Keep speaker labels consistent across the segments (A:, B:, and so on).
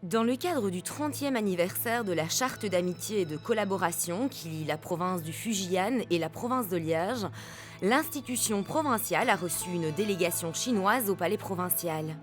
A: Dans le cadre du 30e anniversaire de la charte d'amitié et de collaboration qui lie la province du Fujian et la province de Liège, l'institution provinciale a reçu une délégation chinoise au palais provincial.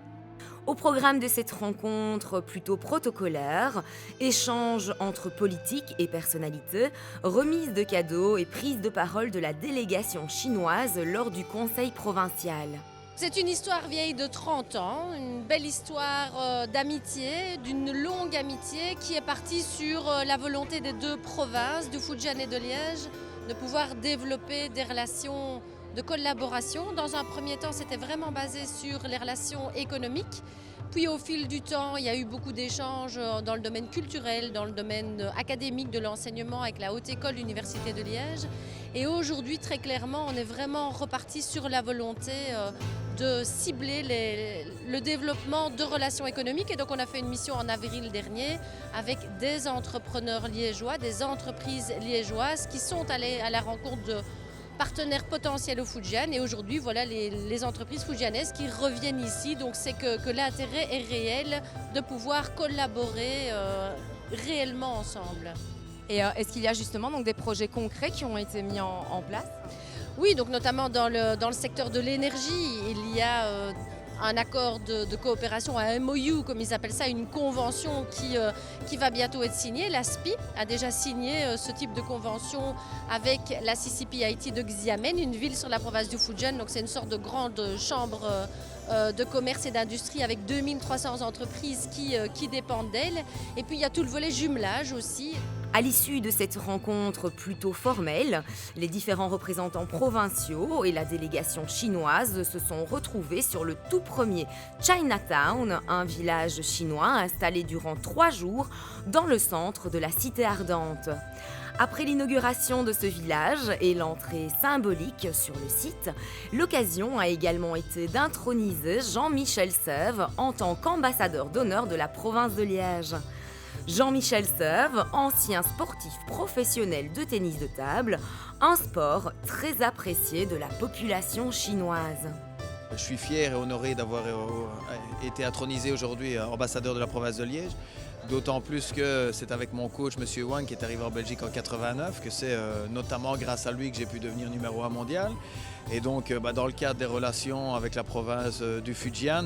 A: Au programme de cette rencontre plutôt protocolaire, échange entre politique et personnalités, remise de cadeaux et prise de parole de la délégation chinoise lors du conseil provincial.
B: C'est une histoire vieille de 30 ans, une belle histoire d'amitié, d'une longue amitié qui est partie sur la volonté des deux provinces, du Fujian et de Liège, de pouvoir développer des relations de collaboration. Dans un premier temps, c'était vraiment basé sur les relations économiques. Puis au fil du temps, il y a eu beaucoup d'échanges dans le domaine culturel, dans le domaine académique de l'enseignement avec la Haute École, l'Université de Liège. Et aujourd'hui, très clairement, on est vraiment reparti sur la volonté de cibler le développement de relations économiques. Et donc on a fait une mission en avril dernier avec des entrepreneurs liégeois, des entreprises liégeoises qui sont allés à la rencontre de partenaires potentiels au Fujian. Et aujourd'hui, voilà les entreprises fujianaises qui reviennent ici. Donc c'est que l'intérêt est réel de pouvoir collaborer réellement ensemble.
C: Et est-ce qu'il y a justement donc des projets concrets qui ont été mis en place?
B: Oui, donc notamment dans le secteur de l'énergie, il y a un accord de coopération, un MOU comme ils appellent ça, une convention qui va bientôt être signée. La SPI a déjà signé ce type de convention avec la CCPIT de Xiamen, une ville sur la province du Fujian. Donc c'est une sorte de grande chambre de commerce et d'industrie avec 2300 entreprises qui dépendent d'elle. Et puis il y a tout le volet jumelage aussi.
A: À l'issue de cette rencontre plutôt formelle, les différents représentants provinciaux et la délégation chinoise se sont retrouvés sur le tout premier Chinatown, un village chinois installé durant 3 jours dans le centre de la cité ardente. Après l'inauguration de ce village et l'entrée symbolique sur le site, l'occasion a également été d'introniser Jean-Michel Sève en tant qu'ambassadeur d'honneur de la province de Liège. Jean-Michel Sève, ancien sportif professionnel de tennis de table, un sport très apprécié de la population chinoise.
D: Je suis fier et honoré d'avoir été intronisé aujourd'hui ambassadeur de la province de Liège. D'autant plus que c'est avec mon coach, M. Wang, qui est arrivé en Belgique en 89, que c'est notamment grâce à lui que j'ai pu devenir numéro 1 mondial. Et donc, dans le cadre des relations avec la province du Fujian,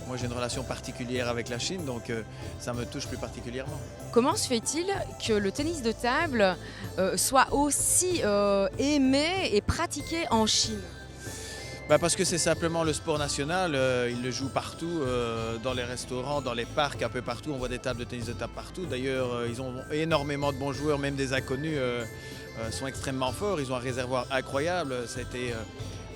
D: moi j'ai une relation particulière avec la Chine, donc ça me touche plus particulièrement.
C: Comment se fait-il que le tennis de table soit aussi aimé et pratiqué en Chine?
D: Parce que c'est simplement le sport national, ils le jouent partout, dans les restaurants, dans les parcs, un peu partout, on voit des tables de tennis de table partout. D'ailleurs, ils ont énormément de bons joueurs, même des inconnus sont extrêmement forts, ils ont un réservoir incroyable,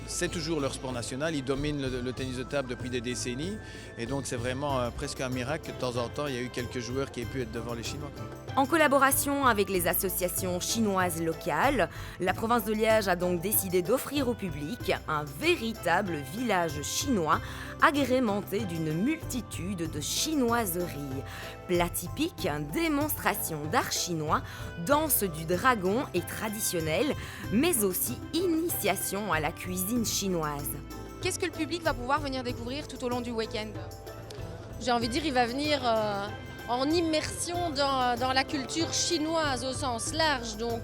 D: c'est toujours leur sport national, ils dominent le tennis de table depuis des décennies et donc c'est vraiment presque un miracle que de temps en temps il y a eu quelques joueurs qui aient pu être devant les Chinois.
A: En collaboration avec les associations chinoises locales, la province de Liège a donc décidé d'offrir au public un véritable village chinois agrémenté d'une multitude de chinoiseries. Plats typiques, démonstration d'art chinois, danse du dragon et traditionnelle, mais aussi initiation à la cuisine chinoise.
C: Qu'est-ce que le public va pouvoir venir découvrir tout au long du week-end?
B: J'ai envie de dire, il va venir en immersion dans la culture chinoise au sens large, donc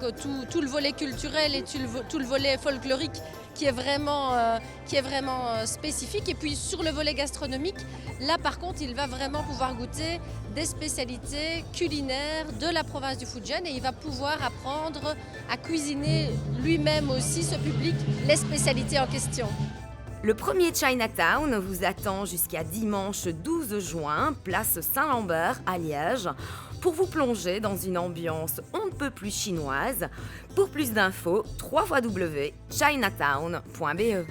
B: tout le volet culturel et tout le volet folklorique qui est vraiment spécifique. Et puis sur le volet gastronomique, là par contre, il va vraiment pouvoir goûter des spécialités culinaires de la province du Fujian et il va pouvoir apprendre à cuisiner lui-même aussi, ce public, les spécialités en question.
A: Le premier Chinatown vous attend jusqu'à dimanche 12 juin, place Saint-Lambert à Liège, pour vous plonger dans une ambiance on ne peut plus chinoise. Pour plus d'infos, www.chinatown.be.